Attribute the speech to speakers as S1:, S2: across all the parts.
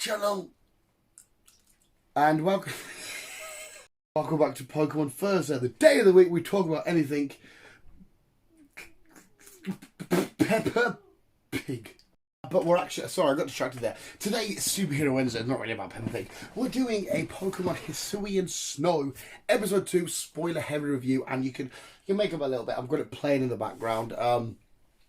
S1: Hello, and welcome, welcome back to Pokemon Thursday, the day of the week we talk about anything Peppa Pig. But we're actually, sorry, I got distracted there. Today is Superhero Wednesday, it's not really about Peppa Pig. We're doing a Pokemon Hisuian Snow, Episode 2, spoiler-heavy review, and you can make up a little bit. I've got it playing in the background.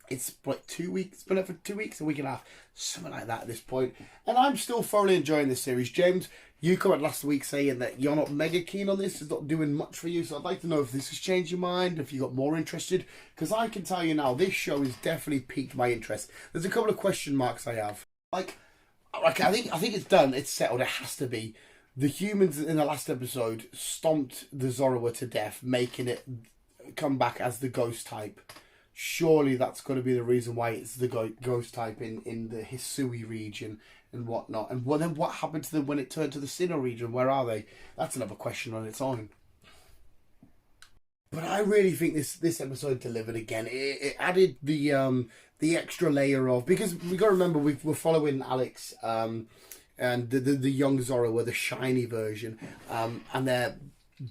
S1: It's like 2 weeks, it's been up for 2 weeks, a week and a half, something like that at this point. And I'm still thoroughly enjoying this series. James, you commented last week saying that you're not mega keen on this, it's not doing much for you. So I'd like to know if this has changed your mind, if you got more interested. Because I can tell you now, this show has definitely piqued my interest. There's a couple of question marks I have. Like I think it's done, it's settled, it has to be. The humans in the last episode stomped the Zorua to death, making it come back as the ghost type. Surely that's going to be the reason why it's the ghost type in the Hisui region and whatnot. And then what happened to them when it turned to the Sinnoh region? Where are they? That's another question on its own. But I really think this episode delivered again. It added the extra layer of, because we got to remember we're following Alex and the young Zorua, the shiny version, and their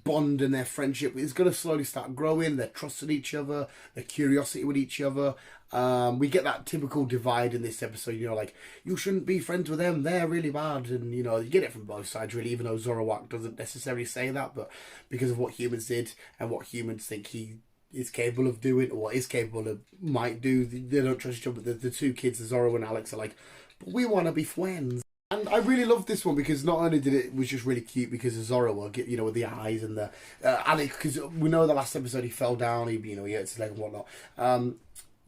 S1: bond and their friendship is going to slowly start growing. They're trusting each other, their curiosity with each other. We get that typical divide in this episode, like, you shouldn't be friends with them, they're really bad, and you get it from both sides really, even though Zoroark doesn't necessarily say that, but because of what humans did and what humans think he is capable of doing, or is capable of, might do, they don't trust each other. The two kids, Zoro and Alex, are like, but we want to be friends. And I really loved this one because not only did it was just really cute because of Zorua, with the eyes and the Alex, because we know the last episode he fell down, he hurt his leg and whatnot.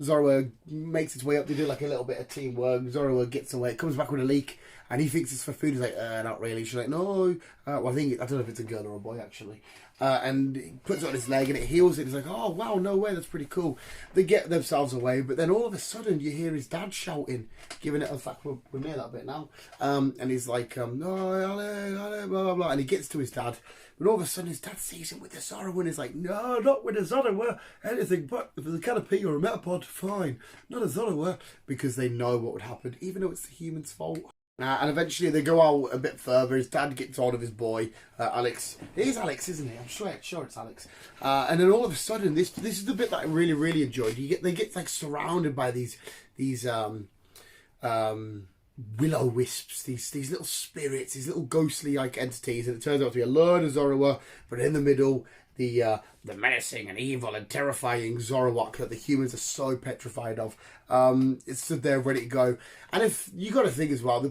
S1: Zorua makes its way up. They do like a little bit of teamwork. Zorua gets away, comes back with a leak, and he thinks it's for food. He's like, not really. She's like, no. Well, I don't know if it's a girl or a boy actually. And he puts it on his leg and it heals it. He's like, oh wow, no way, that's pretty cool. They get themselves away, but then all of a sudden you hear his dad shouting, giving it. In fact, we're near that bit now. And he's like, no, Ale, blah blah blah. And he gets to his dad, but all of a sudden his dad sees him with the Zorua and he's like, no, not with the Zorua. Anything but if it's a Caterpie or a Metapod, fine. Not a Zorua, because they know what would happen, even though it's the human's fault. And eventually they go out a bit further. His dad gets hold of his boy, Alex. It is Alex, isn't it? I'm sure it's Alex. And then all of a sudden, this is the bit that I really, really enjoyed. They get like surrounded by these will-o-wisps, these little spirits, these little ghostly like entities, and it turns out to be a load of Zorua, but in the middle, the menacing and evil and terrifying Zoroark that the humans are so petrified of. It's stood there ready to go. And if you got to think as well, the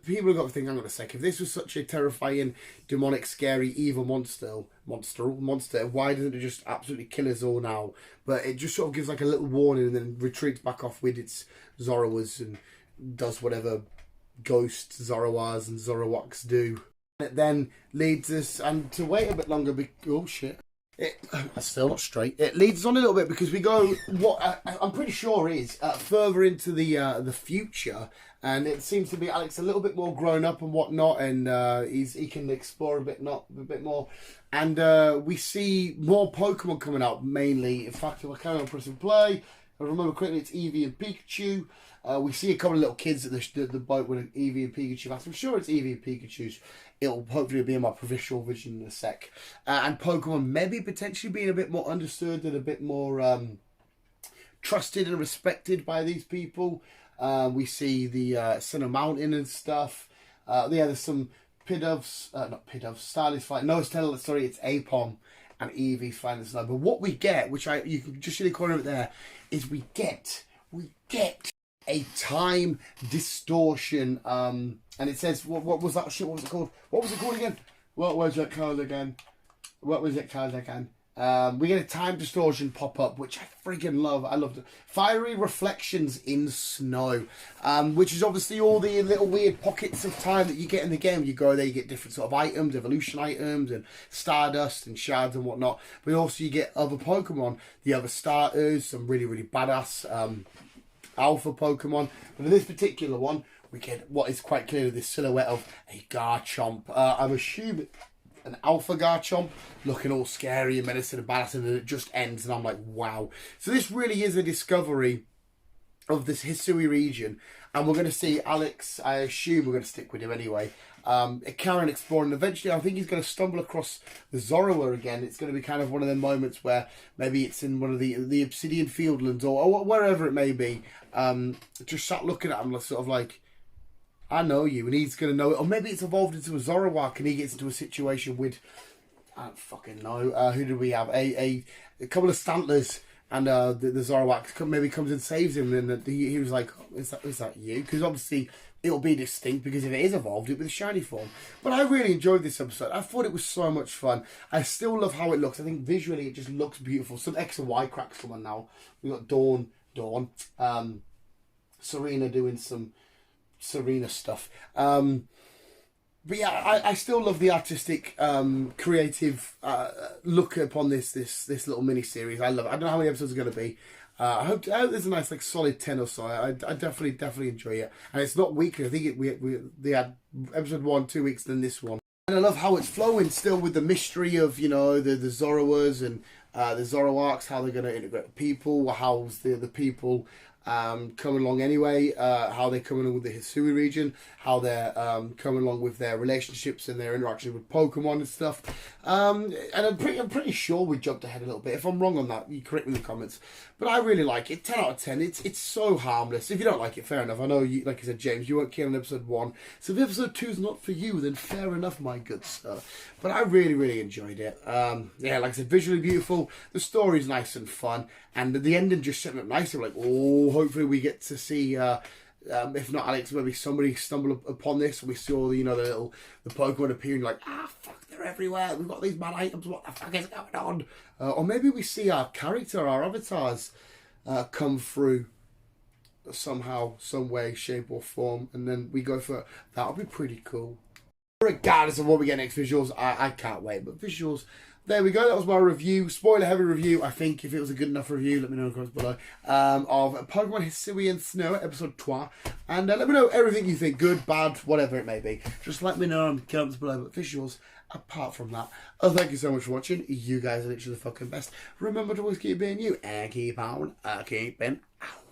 S1: people have got to think, hang on a sec, if this was such a terrifying, demonic, scary, evil monster, why doesn't it just absolutely kill us all now? But it just sort of gives like a little warning and then retreats back off with its Zoruas and does whatever ghost Zoroarks and Zoroarks do. It then leads us, and to wait a bit longer, oh shit. That's still not straight. It leads us on a little bit because we go what I'm pretty sure is further into the future, and it seems to be Alex a little bit more grown up and whatnot, and he can explore a bit more, and we see more Pokemon coming out mainly. In fact, if I can't press and play, I remember correctly, it's Eevee and Pikachu. We see a couple of little kids at the boat with Eevee and Pikachu. I'm sure it's Eevee and Pikachu's. It'll hopefully be in my provisional vision in a sec. And Pokemon maybe potentially being a bit more understood and a bit more trusted and respected by these people. We see the Sinnoh Mountain and stuff. There's some Pidovs, not Pidovs, Starly's flying. No, it's Apom and Eevee flying the snow. But what we get, which you can just see the corner of it there, is we get a time distortion, and it says, what was that shit? What was it called? What was it called again? What was it called again? We get a time distortion pop up, which I freaking love. I loved it. Fiery reflections in snow, which is obviously all the little weird pockets of time that you get in the game. You go there, you get different sort of items, evolution items, and stardust and shards and whatnot. But also you get other Pokemon, the other starters, some really, really badass alpha Pokemon. But in this particular one, we get what is quite clearly the silhouette of a Garchomp. I'm assuming an alpha Garchomp, looking all scary and menacing and badass, and then it just ends, and I'm like, wow. So this really is a discovery of this Hisui region, and we're going to see Alex. I assume we're going to stick with him anyway. Karen exploring. Eventually, I think he's going to stumble across the Zorua again. It's going to be kind of one of the moments where maybe it's in one of the Obsidian Fieldlands or wherever it may be. Just sat looking at him, sort of like, I know you, and he's going to know it. Or maybe it's evolved into a Zoroark, and he gets into a situation with, I don't fucking know. Who did we have? A couple of Stantlers. And the Zoroark maybe comes and saves him, and he was like, oh, is that you? Because obviously it'll be distinct, because if it is evolved, it'll be the shiny form. But I really enjoyed this episode. I thought it was so much fun. I still love how it looks. I think visually it just looks beautiful. Some X and Y cracks come on now. We've got Dawn, Serena doing some Serena stuff. But yeah, I still love the artistic, creative look upon this little mini series. I love it. I don't know how many episodes are going to be. I hope there's a nice solid 10 or so. I definitely enjoy it, and it's not weekly. I think they had episode 1 2 weeks than this one, and I love how it's flowing still with the mystery of the Zoruas and the Zoroarks, how they're going to integrate people, how's the people coming along anyway, how they're coming along with the Hisui region, how they're coming along with their relationships and their interaction with Pokemon and stuff. And I'm pretty sure we jumped ahead a little bit. If I'm wrong on that, you correct me in the comments. But I really like it. 10 out of 10. It's so harmless. If you don't like it, fair enough. I know, you, like I said, James, you weren't keen on episode 1. So if episode 2 is not for you, then fair enough, my good sir. But I really enjoyed it. Yeah, like I said, visually beautiful. The story's nice and fun. And the ending just setting up nicely. Like, oh, hopefully we get to see, if not Alex, maybe somebody stumble upon this and we saw the Pokemon appearing, like, fuck, they're everywhere. We've got these bad items. What the fuck is going on? Or maybe we see our character, our avatars, come through somehow, some way, shape or form, and then we go for it. That would be pretty cool. Regardless of what we get next visuals, I can't wait. But visuals, there we go. That was my review, spoiler heavy review. I think if it was a good enough review, let me know in the comments below. Of Pokemon Hisuian Snow, episode 2. And let me know everything you think, good, bad, whatever it may be. Just let me know in the comments below. But visuals, apart from that, thank you so much for watching. You guys are literally the fucking best. Remember to always keep being you and keep on keeping out.